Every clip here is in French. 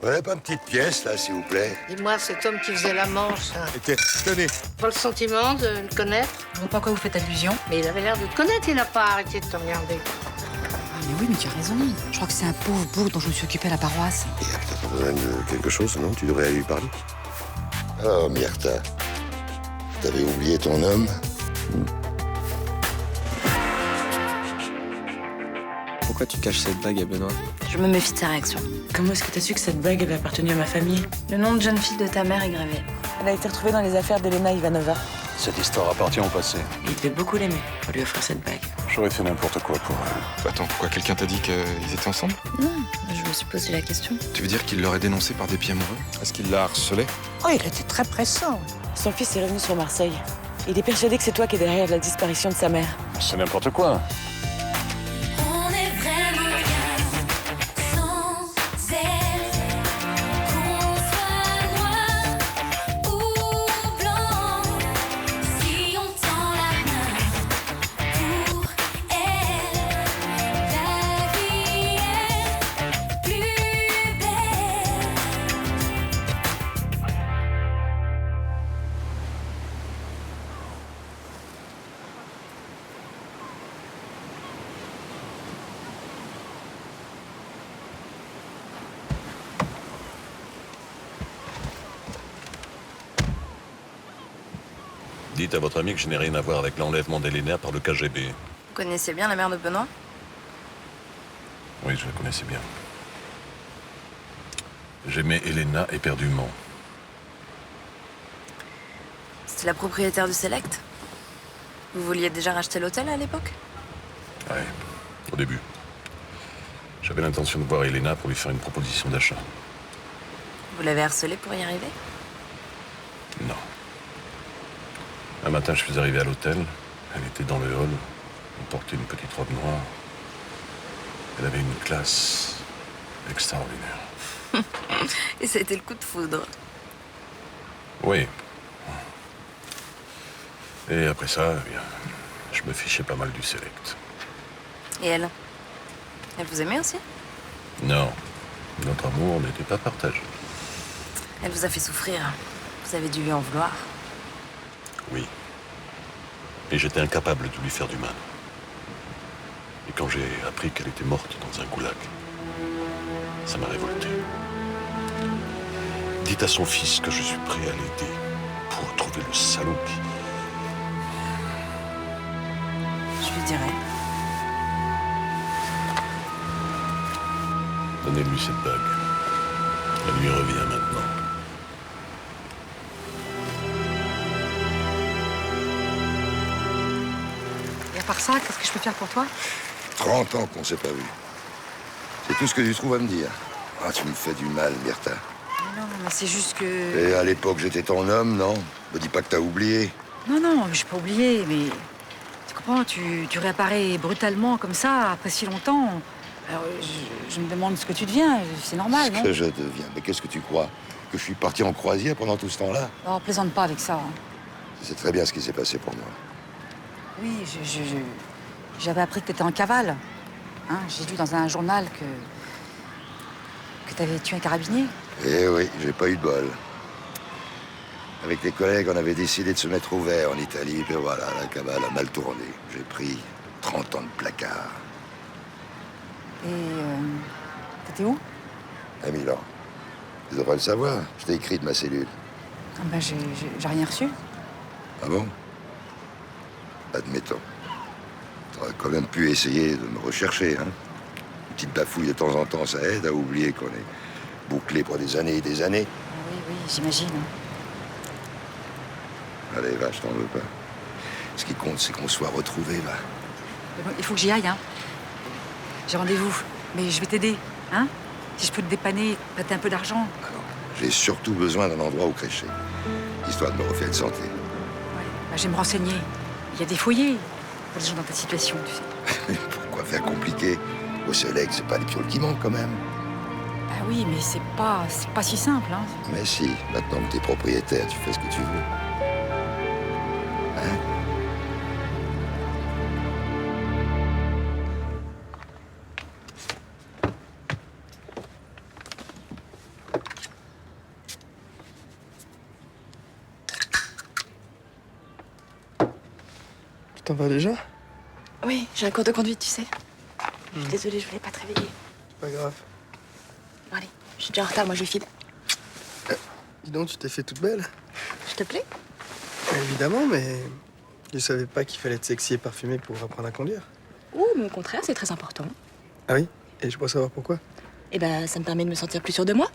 Ouais, pas une petite pièce, là, s'il vous plaît. Dis-moi, cet homme qui faisait la manche, hein, Tenez. pas le sentiment de le connaître? Je vois pas à quoi vous faites allusion. Mais il avait l'air de te connaître, il n'a pas arrêté de te regarder. Ah, mais oui, mais tu as raison. Je crois que c'est un pauvre bourg dont je me suis occupée à la paroisse. Il a peut-être besoin de quelque chose, non? Tu devrais aller lui parler. Alors, Myrtha, t'avais oublié ton homme? Pourquoi tu caches cette bague à Benoît? Je me méfie de sa réaction. Comment est-ce que t'as su que cette bague avait appartenu à ma famille? Le nom de jeune fille de ta mère est gravé. Elle a été retrouvée dans les affaires d'Elena Ivanova. Cette histoire appartient au passé. Il devait beaucoup l'aimer pour lui offrir cette bague. J'aurais fait n'importe quoi pour elle. Attends, pourquoi quelqu'un t'a dit qu'ils étaient ensemble? Non, je me suis posé la question. Tu veux dire qu'il l'aurait dénoncé par dépit amoureux? Est-ce qu'il l'a harcelé? Oh, il était très pressant. Son fils est revenu sur Marseille. Il est persuadé que c'est toi qui es derrière la disparition de sa mère. C'est n'importe quoi. On est vraiment rien sans elle. Qu'on soit noir ou blanc, si on tend la main pour elle, la vie est plus belle. Dites à votre ami que je n'ai rien à voir avec l'enlèvement d'Elena par le KGB. Vous connaissiez bien la mère de Benoît? Oui, je la connaissais bien. J'aimais Elena éperdument. C'était la propriétaire du Select? Vous vouliez déjà racheter l'hôtel à l'époque? Ouais, au début. J'avais l'intention de voir Elena pour lui faire une proposition d'achat. Vous l'avez harcelée pour y arriver? Non. Un matin, je suis arrivé à l'hôtel. Elle était dans le hall. Elle portait une petite robe noire. Elle avait une classe extraordinaire. Et ça a été le coup de foudre. Oui. Et après ça, eh bien, je me fichais pas mal du Select. Et elle? Elle vous aimait aussi? Non, notre amour n'était pas partagé. Elle vous a fait souffrir. Vous avez dû lui en vouloir. Oui. Et j'étais incapable de lui faire du mal. Et quand j'ai appris qu'elle était morte dans un goulag, ça m'a révolté. Dites à son fils que je suis prêt à l'aider pour trouver le salaud qui... Je lui dirai. Donnez-lui cette bague. Elle lui revient maintenant. Et à part ça, qu'est-ce que je peux faire pour toi? 30 ans qu'on s'est pas vu. C'est tout ce que tu trouves à me dire. Ah, tu me fais du mal, Myrtha. Non, mais c'est juste que... Et à l'époque, j'étais ton homme, non? Me dis pas que t'as oublié. Non, non, je n'ai pas oublié, mais... Tu comprends, tu réapparais brutalement comme ça, après si longtemps. Alors, je me demande ce que tu deviens, c'est normal, non? Ce que je deviens. Mais qu'est-ce que tu crois? Que je suis parti en croisière pendant tout ce temps-là? Non, plaisante pas avec ça. Hein. Tu sais très bien ce qui s'est passé pour moi. Oui, j'avais appris que tu étais en cavale. Hein, j'ai lu dans un journal que tu avais tué un carabinier. Eh oui, j'ai pas eu de bol. Avec les collègues, on avait décidé de se mettre au vert en Italie, puis voilà, la cavale a mal tourné. J'ai pris 30 ans de placard. Et t'étais où? À Milan. Tu devrais le savoir, je t'ai écrit de ma cellule. Ah ben, j'ai rien reçu. Ah bon? Admettons. T'aurais quand même pu essayer de me rechercher, hein? Une petite bafouille de temps en temps, ça aide à oublier qu'on est bouclé pour des années et des années. Ah oui, oui, j'imagine. Hein. Allez, va, je t'en veux pas. Ce qui compte, c'est qu'on soit retrouvés, va. Mais bon, il faut que j'y aille, hein. J'ai rendez-vous, mais je vais t'aider, hein. Si je peux te dépanner, prêter un peu d'argent. Alors, j'ai surtout besoin d'un endroit où crécher, histoire de me refaire de santé. Ouais, bah, je vais me renseigner. Il y a des foyers pour les gens dans ta situation, tu sais. Pourquoi faire compliqué? Au soleil, c'est pas les pioles qui manquent, quand même. Bah oui, mais c'est pas si simple, hein. Mais si, maintenant que t'es propriétaire, tu fais ce que tu veux. Hein? T'en vas déjà? Oui, j'ai un cours de conduite, tu sais. Je suis désolée, je voulais pas te réveiller. C'est pas grave. Bon, allez, je suis déjà en retard, moi je file. Dis donc, tu t'es fait toute belle. Je te plais? Évidemment, mais je savais pas qu'il fallait être sexy et parfumé pour apprendre à conduire. Oh, mais au contraire, c'est très important. Ah oui? Et je pourrais savoir pourquoi? Eh ben, ça me permet de me sentir plus sûre de moi.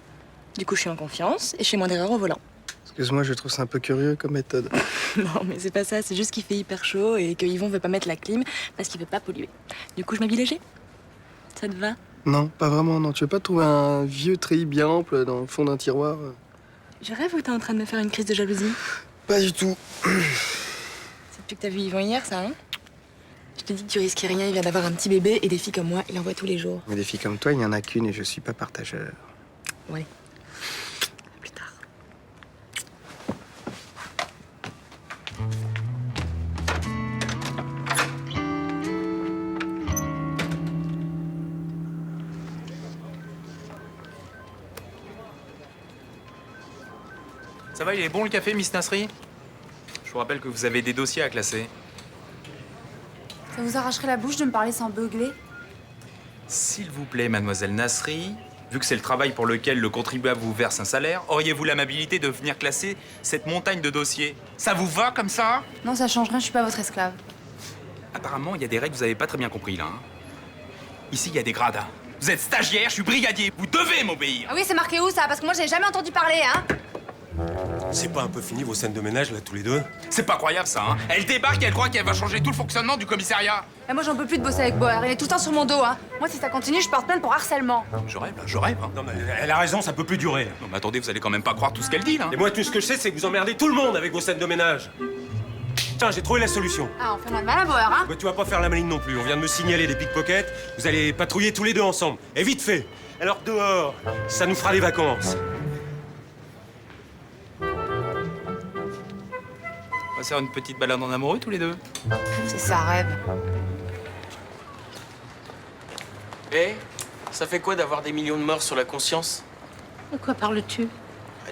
Du coup, je suis en confiance et je fais moins d'erreurs au volant. Excuse-moi, je trouve ça un peu curieux comme méthode. Non, mais c'est pas ça, c'est juste qu'il fait hyper chaud et que Yvon veut pas mettre la clim parce qu'il veut pas polluer. Du coup, je m'habille léger. Ça te va? Non, pas vraiment, non. Tu veux pas trouver un vieux treillis bien ample dans le fond d'un tiroir? Je rêve ou t'es en train de me faire une crise de jalousie? Pas du tout. C'est depuis que t'as vu Yvon hier, ça, hein? Je te dis que tu risques rien, il vient d'avoir un petit bébé et des filles comme moi, il en voit tous les jours. Mais des filles comme toi, il y en a qu'une et je suis pas partageur. Ouais. À plus tard. Ça va, il est bon le café, Miss Nasri? Je vous rappelle que vous avez des dossiers à classer. Ça vous arracherait la bouche de me parler sans beugler? S'il vous plaît, mademoiselle Nasri, vu que c'est le travail pour lequel le contribuable vous verse un salaire, auriez-vous l'amabilité de venir classer cette montagne de dossiers? Ça vous va comme ça? Non, ça change rien, je suis pas votre esclave. Apparemment, il y a des règles que vous avez pas très bien compris là. Hein. Ici, il y a des grades. Vous êtes stagiaire, je suis brigadier. Vous devez m'obéir. Ah oui, c'est marqué où ça? Parce que moi, j'ai jamais entendu parler, hein? C'est pas un peu fini vos scènes de ménage là tous les deux? C'est pas croyable ça, hein. Elle débarque et elle croit qu'elle va changer tout le fonctionnement du commissariat. Et moi, j'en peux plus de bosser avec Boer. Il est tout le temps sur mon dos, hein. Moi, si ça continue, je porte plainte pour harcèlement. Je rêve, là, je rêve. Hein. Non mais elle a raison, ça peut plus durer. Non mais attendez, vous allez quand même pas croire tout ce qu'elle dit là. Et moi tout ce que je sais c'est que vous emmerdez tout le monde avec vos scènes de ménage. Tiens, j'ai trouvé la solution. Ah, on fait moins de mal à Boer, hein? Bah, tu vas pas faire la maligne non plus, on vient de me signaler des pickpockets, vous allez patrouiller tous les deux ensemble. Et vite fait. Alors dehors, ça nous fera des vacances. On va faire une petite balade en amoureux tous les deux. C'est ça, rêve. Eh, ça fait quoi d'avoir des millions de morts sur la conscience? De quoi parles-tu?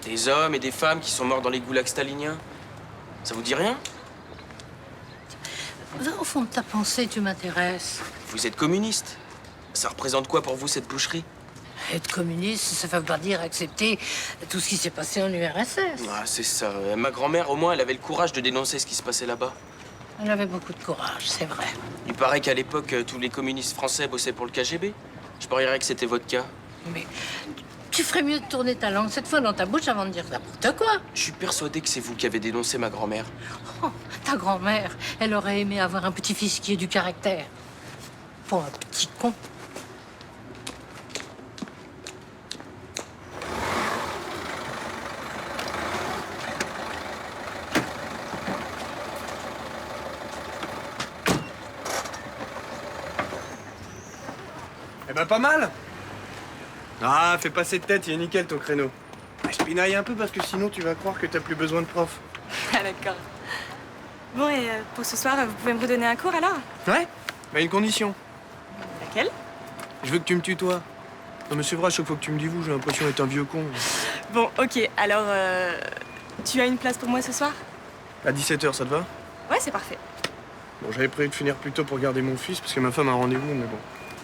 Des hommes et des femmes qui sont morts dans les goulags staliniens. Ça vous dit rien? Va au fond de ta pensée, tu m'intéresses. Vous êtes communiste. Ça représente quoi pour vous, cette boucherie? Être communiste, ça veut pas dire accepter tout ce qui s'est passé en URSS. Ah, c'est ça. Ma grand-mère, au moins, elle avait le courage de dénoncer ce qui se passait là-bas. Elle avait beaucoup de courage, c'est vrai. Il paraît qu'à l'époque, tous les communistes français bossaient pour le KGB. Je parierais que c'était votre cas. Mais tu ferais mieux de tourner ta langue cette fois dans ta bouche avant de dire n'importe quoi. Je suis persuadé que c'est vous qui avez dénoncé ma grand-mère. Oh, ta grand-mère, elle aurait aimé avoir un petit-fils qui ait du caractère. Pour un petit con. Eh ben, pas mal. Ah, fais pas cette tête, il est nickel ton créneau. Je pinaille un peu parce que sinon tu vas croire que t'as plus besoin de prof. Ah d'accord. Bon, et pour ce soir, vous pouvez me redonner un cours alors? Ouais, mais à une condition. Laquelle? Je veux que tu me tutoies. Non mais c'est vrai, à chaque fois que tu me dis vous, j'ai l'impression d'être un vieux con. Bon, ok, alors tu as une place pour moi ce soir? À 17h, ça te va? Ouais, c'est parfait. Bon, j'avais prévu de finir plus tôt pour garder mon fils parce que ma femme a un rendez-vous, mais bon,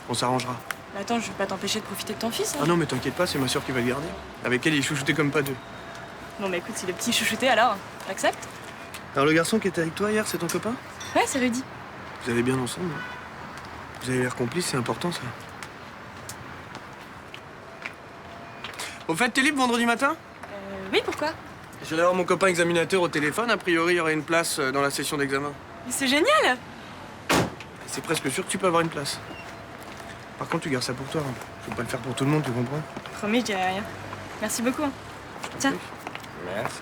on s'arrangera. Bah, attends, je vais pas t'empêcher de profiter de ton fils. Hein. Ah non, mais t'inquiète pas, c'est ma soeur qui va le garder. Avec elle, il est chouchouté comme pas deux. Bon, bah écoute, si le petit chouchouté alors, j'accepte. Alors le garçon qui était avec toi hier, c'est ton copain? Ouais, c'est Rudy. Vous allez bien ensemble, hein? Vous avez l'air complices, c'est important ça. Au fait, t'es libre vendredi matin? Oui, pourquoi? Je viens d'avoir mon copain examinateur au téléphone, a priori il y aurait une place dans la session d'examen. Mais c'est génial! C'est presque sûr que tu peux avoir une place. Par contre, tu gardes ça pour toi. Hein. Je peux pas le faire pour tout le monde, tu comprends? Promis, je dirai rien. Merci beaucoup. Hein. Tiens. Merci.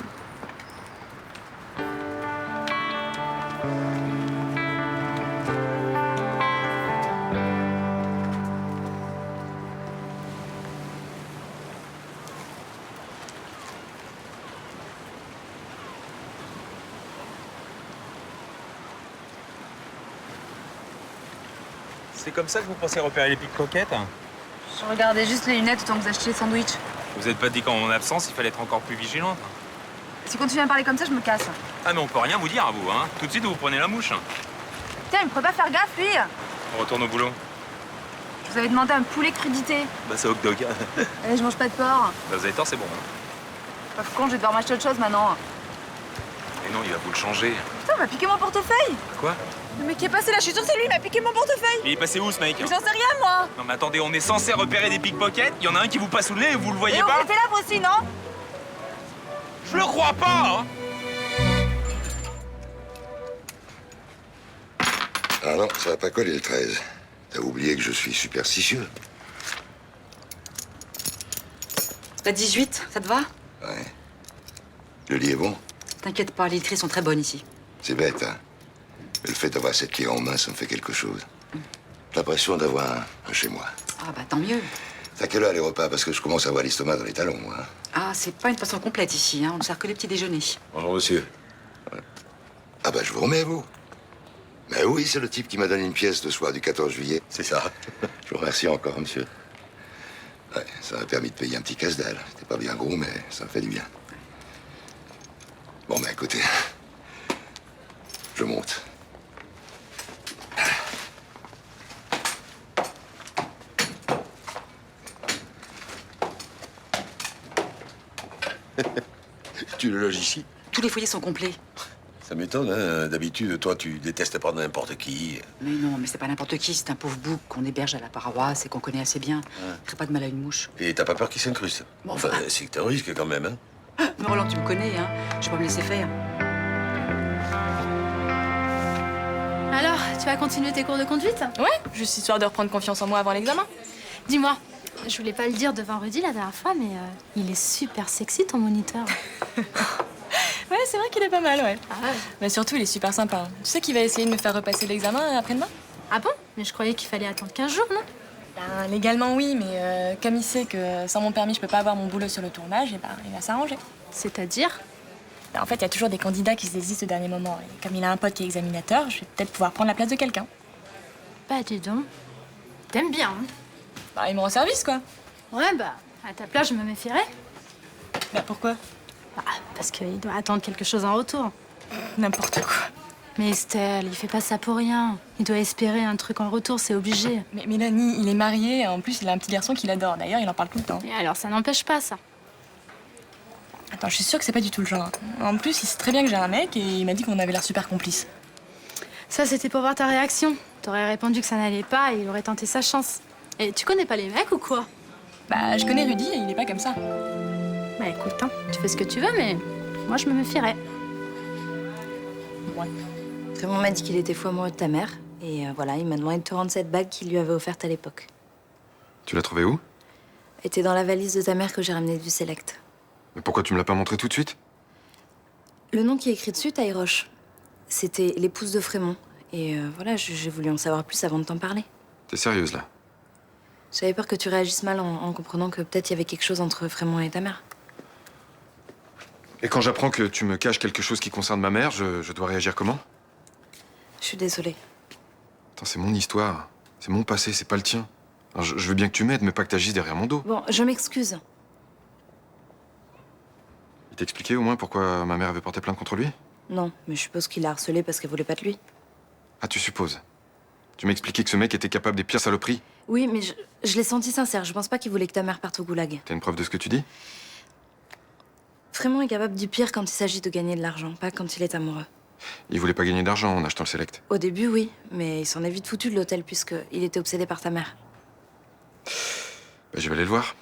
C'est comme ça que vous pensez repérer les pickpockets? Je regardais juste les lunettes autant que vous achetiez les sandwichs. Vous êtes pas dit qu'en mon absence, il fallait être encore plus vigilante? Si tu continues à me parler comme ça, je me casse. Ah mais on peut rien vous dire à vous, hein. Tout de suite, vous prenez la mouche. Putain, il pourrait pas faire gaffe, lui. On retourne au boulot. Je vous avais demandé un poulet crudité. Bah c'est hot dog. Je mange pas de porc. Bah, vous avez tort, c'est bon. Hein. Pas con, je vais devoir m'acheter autre chose maintenant. Et non, il va vous le changer. Putain, il m'a piqué mon portefeuille. Quoi? Le mec qui est passé là, je suis sûre que c'est lui, il m'a piqué mon portefeuille. Il est passé où ce mec? Mais j'en sais rien, moi. Non mais attendez, on est censé repérer des pickpockets, il y en a un qui vous passe sous le nez et vous le voyez Et pas? on était là, vous aussi, non? Je le crois pas, hein. Ah non, ça va pas coller le 13. T'as oublié que je suis superstitieux. La 18, ça te va? Ouais. Le lit est bon? T'inquiète pas, les literies sont très bonnes ici. C'est bête, hein. Mais le fait d'avoir cette clé en main, ça me fait quelque chose. J'ai l'impression d'avoir un chez moi. Ah bah tant mieux. T'as quelle heure les repas? Parce que je commence à avoir l'estomac dans les talons, moi. Hein. Ah, c'est pas une passion complète ici, hein. On ne sert que les petits déjeuners. Bonjour, monsieur. Ouais. Ah bah je vous remets, vous. Mais oui, c'est le type qui m'a donné une pièce le soir du 14 juillet. C'est ça. Je vous remercie encore, monsieur. Ouais, ça m'a permis de payer un petit casse-dalle. C'était pas bien gros, mais ça me fait du bien. Bon, bah écoutez, je monte. Tu le loges ici? Tous les foyers sont complets. Ça m'étonne, hein. D'habitude, toi, tu détestes pas n'importe qui. Mais non, mais c'est pas n'importe qui, c'est un pauvre bouc qu'on héberge à la paroisse et qu'on connaît assez bien. Il ferait pas de mal à une mouche. Et t'as pas peur qu'il s'incruste? Bon, Enfin, c'est que t'as un risque quand même, hein. Mais Roland, tu me connais, hein. Je vais pas me laisser faire. Alors, tu vas continuer tes cours de conduite? Ouais, juste histoire de reprendre confiance en moi avant l'examen. Dis-moi, je voulais pas le dire devant Rudy la dernière fois, mais il est super sexy ton moniteur. Ouais, c'est vrai qu'il est pas mal, ouais. Ah ouais. Mais surtout, il est super sympa. Tu sais qu'il va essayer de me faire repasser l'examen après-demain? Ah bon? Mais je croyais qu'il fallait attendre 15 jours, non? Ben, légalement, oui, mais comme il sait que sans mon permis, je peux pas avoir mon boulot sur le tournage, et ben, il va s'arranger. C'est-à-dire? Ben, en fait, il y a toujours des candidats qui se désistent au dernier moment. Et comme il a un pote qui est examinateur, je vais peut-être pouvoir prendre la place de quelqu'un. Bah, dis donc. T'aimes bien, hein? Bah, il me rend service, quoi. Ouais, bah, à ta place, je me méfierais. Bah, pourquoi? Bah, parce qu'il doit attendre quelque chose en retour. N'importe quoi. Mais Estelle, il fait pas ça pour rien. Il doit espérer un truc en retour, c'est obligé. Mais Mélanie, il est marié, en plus, il a un petit garçon qu'il adore. D'ailleurs, il en parle tout le temps. Et alors, ça n'empêche pas, ça. Attends, je suis sûre que c'est pas du tout le genre. En plus, il sait très bien que j'ai un mec et il m'a dit qu'on avait l'air super complices. Ça, c'était pour voir ta réaction. T'aurais répondu que ça n'allait pas et il aurait tenté sa chance. Et tu connais pas les mecs ou quoi? Bah, je connais Rudy et il est pas comme ça. Bah écoute, hein, tu fais ce que tu veux, mais moi, je me méfierais. Ouais. Raymond m'a dit qu'il était fou amoureux de ta mère. Et voilà, il m'a demandé de te rendre cette bague qu'il lui avait offerte à l'époque. Tu l'as trouvée où? Elle était dans la valise de ta mère que j'ai ramenée du Select. Mais pourquoi tu me l'as pas montrée tout de suite? Le nom qui est écrit dessus, Taïroche. C'était l'épouse de Frémont. Et voilà, j'ai voulu en savoir plus avant de t'en parler. T'es sérieuse, là? J'avais peur que tu réagisses mal en comprenant que peut-être il y avait quelque chose entre Frémont et ta mère. Et quand j'apprends que tu me caches quelque chose qui concerne ma mère, je dois réagir comment? Je suis désolée. Attends, c'est mon histoire. C'est mon passé, c'est pas le tien. Alors, je veux bien que tu m'aides, mais pas que t'agisses derrière mon dos. Bon, je m'excuse. Il t'expliquait au moins pourquoi ma mère avait porté plainte contre lui? Non, mais je suppose qu'il l'a harcelé parce qu'elle voulait pas de lui. Ah, tu supposes? Tu m'as expliqué que ce mec était capable des pires saloperies? Oui, mais je l'ai senti sincère. Je pense pas qu'il voulait que ta mère parte au goulag. T'as une preuve de ce que tu dis? Frémont est capable du pire quand il s'agit de gagner de l'argent, pas quand il est amoureux. Il voulait pas gagner d'argent en achetant le Select. Au début, oui, mais il s'en est vite foutu de l'hôtel puisqu'il était obsédé par ta mère. Bah, je vais aller le voir.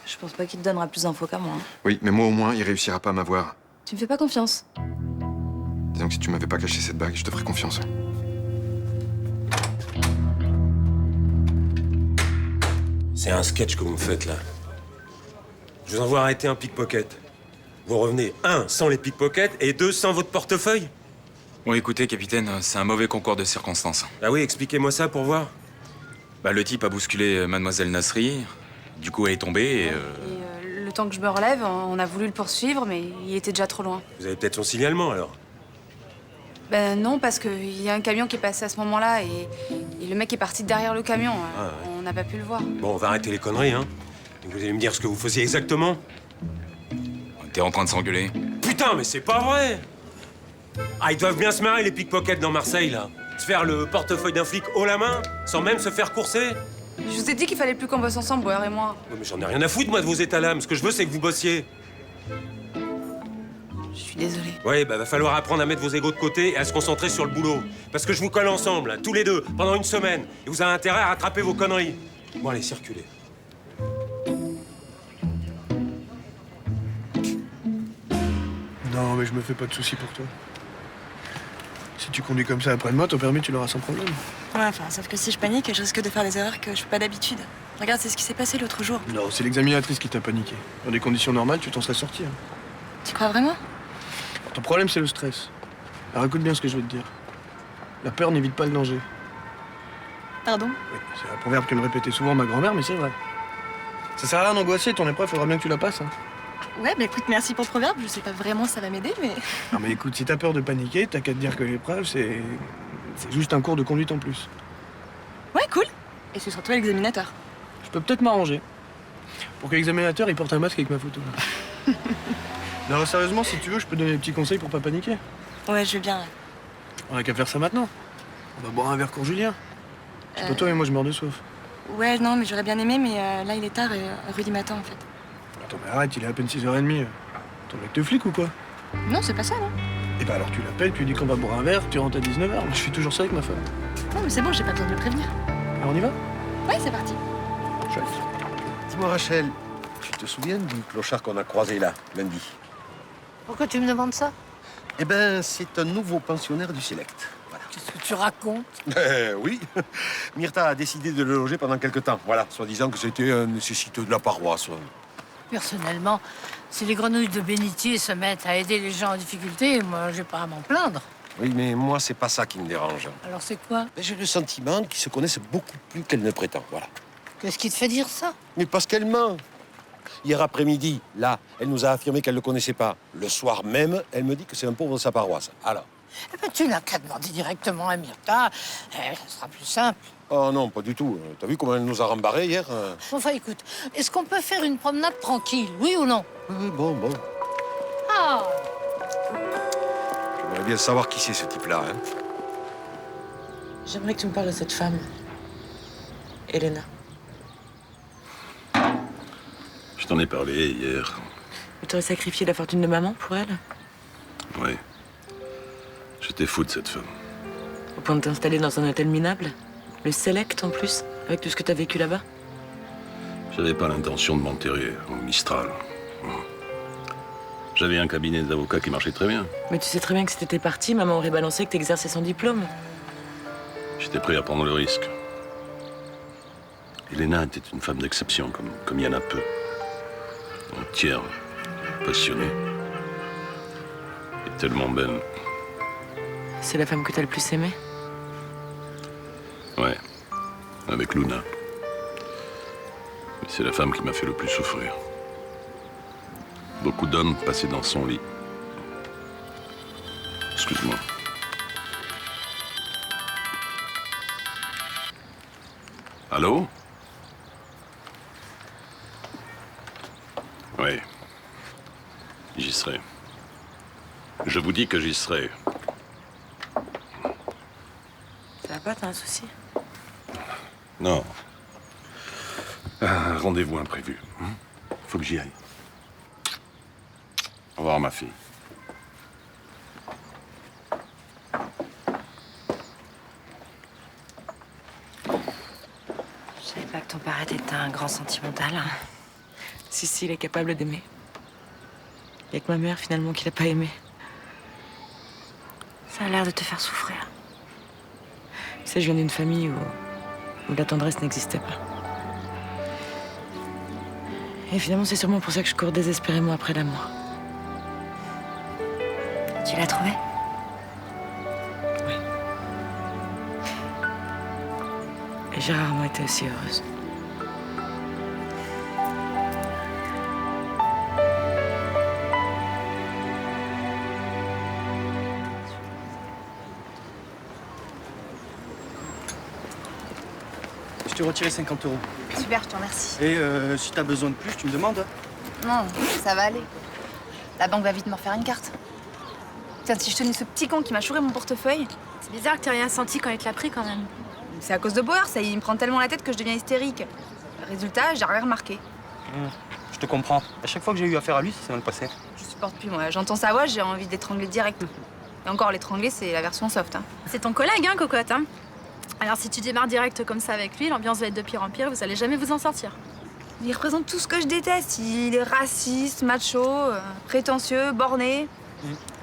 Je pense pas qu'il te donnera plus d'infos qu'à moi. Hein. Oui, mais moi au moins, il réussira pas à m'avoir. Tu me fais pas confiance. Disons que si tu m'avais pas caché cette bague, je te ferais confiance. C'est un sketch que vous me faites, là. Je vous envoie arrêter un pickpocket. Vous revenez, 1, sans les pickpockets, et 2, sans votre portefeuille. Bon, écoutez, capitaine, c'est un mauvais concours de circonstances. Ah oui, expliquez-moi ça pour voir. Bah, le type a bousculé Mademoiselle Nasri. Du coup, elle est tombée et... Le temps que je me relève, on a voulu le poursuivre, mais il était déjà trop loin. Vous avez peut-être son signalement, alors. Ben non, parce qu'il y a un camion qui est passé à ce moment-là et le mec est parti derrière le camion. Ah, ouais. On n'a pas pu le voir. Bon, on va arrêter les conneries, hein. Et vous allez me dire ce que vous faisiez exactement. On était en train de s'engueuler. Putain, mais c'est pas vrai! Ah, ils doivent bien se marrer, les pickpockets dans Marseille, là. Se faire le portefeuille d'un flic haut la main, sans même se faire courser? Je vous ai dit qu'il fallait plus qu'on bosse ensemble, Boer et moi. Ouais, mais j'en ai rien à foutre, moi, de vos états d'âme. Ce que je veux, c'est que vous bossiez. Je suis désolée. Ouais, bah va falloir apprendre à mettre vos égos de côté et à se concentrer sur le boulot. Parce que je vous colle ensemble, tous les deux, pendant une semaine. Et vous avez intérêt à rattraper vos conneries. Bon, allez, circulez. Non, mais je me fais pas de soucis pour toi. Si tu conduis comme ça après-demain, ton permis, tu l'auras sans problème. Ouais, enfin, sauf que si je panique, je risque de faire des erreurs que je fais pas d'habitude. Regarde, c'est ce qui s'est passé l'autre jour. Non, c'est l'examinatrice qui t'a paniqué. Dans des conditions normales, tu t'en serais sorti. Hein. Tu crois vraiment? Ton problème, c'est le stress. Alors écoute bien ce que je vais te dire. La peur n'évite pas le danger. Pardon? Oui, c'est un proverbe que me répétait souvent ma grand-mère, mais c'est vrai. Ça sert à rien d'angoisser, ton épreuve, faudra bien que tu la passes. Hein. Ouais, bah écoute, merci pour le proverbe. Je sais pas vraiment si ça va m'aider, mais... Non mais écoute, si t'as peur de paniquer, t'as qu'à te dire que l'épreuve, c'est juste un cours de conduite en plus. Ouais, cool. Et c'est surtout l'examinateur. Je peux peut-être m'arranger. Pour que l'examinateur, il porte un masque avec ma photo. Non, sérieusement, si tu veux, je peux donner des petits conseils pour pas paniquer. Ouais, je veux bien. On a qu'à faire ça maintenant. On va boire un verre pour Julien. C'est pas toi et moi, je meurs de soif. Ouais, non, mais j'aurais bien aimé, mais là, il est tard et rue du matin, en fait. Attends, mais arrête, il est à peine 6h30. Ton mec te flic ou quoi? Non, c'est pas ça, non? Et bah alors tu l'appelles, tu lui dis qu'on va boire un verre, tu rentres à 19h. Je fais toujours ça avec ma femme. Non, mais c'est bon, j'ai pas besoin de le prévenir. Alors on y va? Ouais, c'est parti. Chouette. Dis-moi, Rachel, tu te souviens du clochard qu'on a croisé là, lundi? Pourquoi tu me demandes ça? Eh ben, c'est un nouveau pensionnaire du Select. Voilà. Qu'est-ce que tu racontes? Oui. Myrtha a décidé de le loger pendant quelque temps. Voilà, soi-disant que c'était un nécessiteux de la paroisse. Personnellement, si les grenouilles de bénitier se mettent à aider les gens en difficulté, moi, j'ai pas à m'en plaindre. Oui, mais moi, c'est pas ça qui me dérange. Alors c'est quoi? J'ai le sentiment qu'ils se connaissent beaucoup plus qu'elle ne prétend. Voilà. Qu'est-ce qui te fait dire ça? Mais parce qu'elle ment. Hier après-midi, là, elle nous a affirmé qu'elle ne le connaissait pas. Le soir même, elle me dit que c'est un pauvre de sa paroisse. Alors? Eh ben, tu n'as qu'à demander directement à Myrtha. Ça sera plus simple. Oh non, pas du tout. T'as vu comment elle nous a rembarré hier? Enfin, écoute, est-ce qu'on peut faire une promenade tranquille, oui ou non? Oui, bon. Ah! J'aimerais bien savoir qui c'est, ce type-là. Hein. J'aimerais que tu me parles de cette femme. Elena. Je t'en ai parlé hier. Tu aurais sacrifié la fortune de maman pour elle? Oui. J'étais fou de cette femme. Au point de t'installer dans un hôtel minable? Le Select en plus, avec tout ce que t'as vécu là-bas? J'avais pas l'intention de m'enterrer au Mistral. J'avais un cabinet d'avocats qui marchait très bien. Mais tu sais très bien que si t'étais parti, maman aurait balancé que t'exerçais sans diplôme. J'étais prêt à prendre le risque. Elena était une femme d'exception, comme il y en a peu. Entière, passionnée. Et tellement belle. C'est la femme que t'as le plus aimée? Ouais, avec Luna. Mais c'est la femme qui m'a fait le plus souffrir. Beaucoup d'hommes passaient dans son lit. Excuse-moi. Allô? Oui. J'y serai. Je vous dis que j'y serai. Ça va pas, t'as un souci? Non. Un rendez-vous imprévu. Faut que j'y aille. Au revoir, ma fille. Je savais pas que ton père était un grand sentimental. Si, il est capable d'aimer. Il y a que ma mère, finalement, qui l'a pas aimé. Ça a l'air de te faire souffrir. Tu sais, je viens d'une famille où la tendresse n'existait pas. Et finalement, c'est sûrement pour ça que je cours désespérément après l'amour. Tu l'as trouvé? Oui. Et j'ai rarement été aussi heureuse. Je t'ai retiré 50 €. Super, je te remercie. Et si t'as besoin de plus, tu me demandes. Non, ça va aller. La banque va vite me refaire une carte. Tiens, si je tenais ce petit con qui m'a chouré mon portefeuille, C'est bizarre que t'aies rien senti quand il te l'a pris quand même. C'est à cause de Bauer, ça, il me prend tellement la tête que je deviens hystérique. Résultat, j'ai rien remarqué. Je te comprends. À chaque fois que j'ai eu affaire à lui, ça s'est mal passé. Je supporte plus, moi. J'entends sa voix, j'ai envie de l'étrangler direct. Et encore, l'étrangler, c'est la version soft. Hein. C'est ton collègue, hein, cocotte, hein. Alors si tu démarres direct comme ça avec lui, l'ambiance va être de pire en pire, vous allez jamais vous en sortir. Il représente tout ce que je déteste. Il est raciste, macho, prétentieux, borné.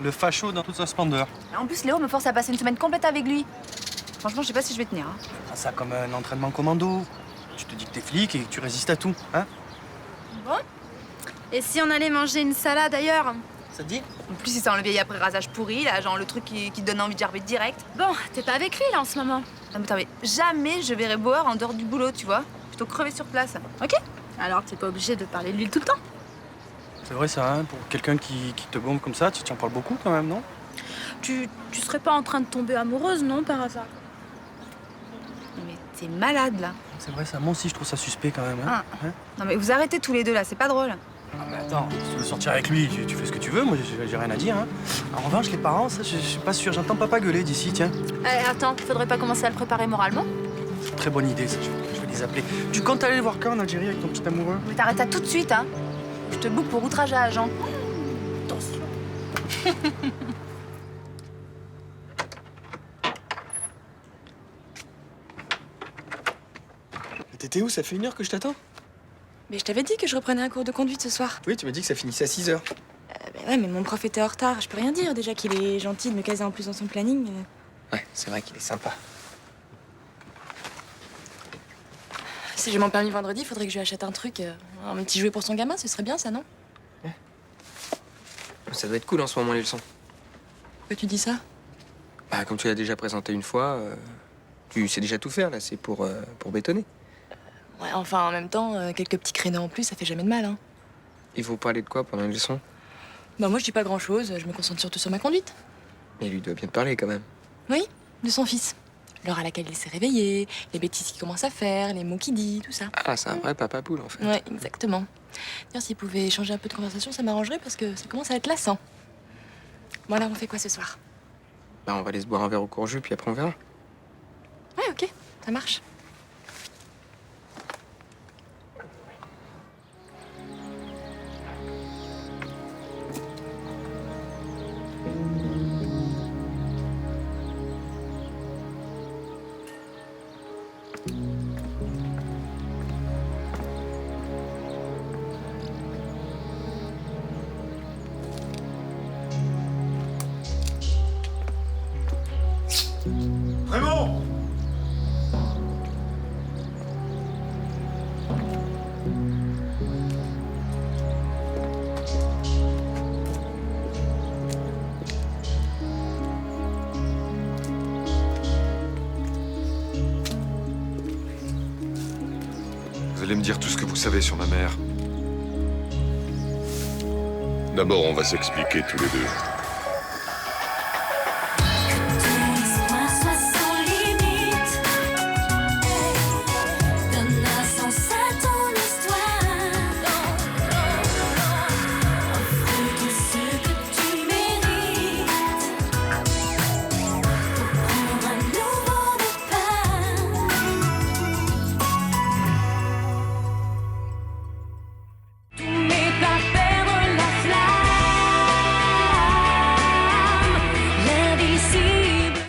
Le facho dans toute sa splendeur. En plus, Léo me force à passer une semaine complète avec lui. Franchement, je sais pas si je vais tenir. Hein. Prends ça comme un entraînement commando. Tu te dis que t'es flic et que tu résistes à tout, hein? Bon. Et si on allait manger une salade ailleurs? Ça te dit? En plus, il sent le vieil après-rasage pourri, là, genre le truc qui te donne envie de gerber direct. Bon, t'es pas avec lui, là, en ce moment. Non, mais attends, mais jamais je verrai Bauer en dehors du boulot, tu vois. Plutôt crever sur place. Ok. Alors, t'es pas obligé de parler de lui tout le temps. C'est vrai ça, hein? Pour quelqu'un qui te bombe comme ça, tu en parles beaucoup quand même, non? Tu serais pas en train de tomber amoureuse, non, par hasard? Mais t'es malade, là. C'est vrai ça, moi aussi je trouve ça suspect quand même, hein? Ah. Non, mais vous arrêtez tous les deux, là, c'est pas drôle. Ah, mais attends, si tu veux sortir avec lui, tu fais ce que tu veux, moi j'ai rien à dire, hein? En revanche, les parents, ça, je suis pas sûr, j'entends papa gueuler d'ici, tiens. Attends, faudrait pas commencer à le préparer moralement? Très bonne idée, ça, je vais les appeler. Tu comptes aller le voir quand en Algérie avec ton petit amoureux? Mais t'arrêtes ça tout de suite, hein. Je te boucle pour outrage à agent. Attention. T'étais où? Ça fait 1 heure que je t'attends. Mais je t'avais dit que je reprenais un cours de conduite ce soir. Oui, tu m'as dit que ça finissait à 6 heures. Ouais, mais mon prof était en retard. Je peux rien dire. Déjà qu'il est gentil de me caser en plus dans son planning. Ouais, c'est vrai qu'il est sympa. Si j'ai mon permis vendredi, faudrait que je lui achète un truc. Un petit jouet pour son gamin, ce serait bien ça, non? Ça doit être cool en ce moment, les leçons. Pourquoi tu dis ça? Bah, comme tu l'as déjà présenté une fois, tu sais déjà tout faire, là. C'est pour bétonner. Ouais, enfin, en même temps, quelques petits créneaux en plus, ça fait jamais de mal, hein. Il faut parler de quoi pendant les leçons? Bah moi, je dis pas grand-chose. Je me concentre surtout sur ma conduite. Mais lui doit bien te parler, quand même. Oui, de son fils. L'heure à laquelle il s'est réveillé, les bêtises qu'il commence à faire, les mots qu'il dit, tout ça. Ah, c'est un vrai papa poule, en fait. Ouais, exactement. D'ailleurs, s'il pouvait changer un peu de conversation, ça m'arrangerait parce que ça commence à être lassant. Bon, alors, on fait quoi ce soir? Bah, on va aller se boire un verre au courjus, puis après on verra. Ouais, ok, ça marche. Raymond! Vous allez me dire tout ce que vous savez sur ma mère. D'abord, on va s'expliquer tous les deux.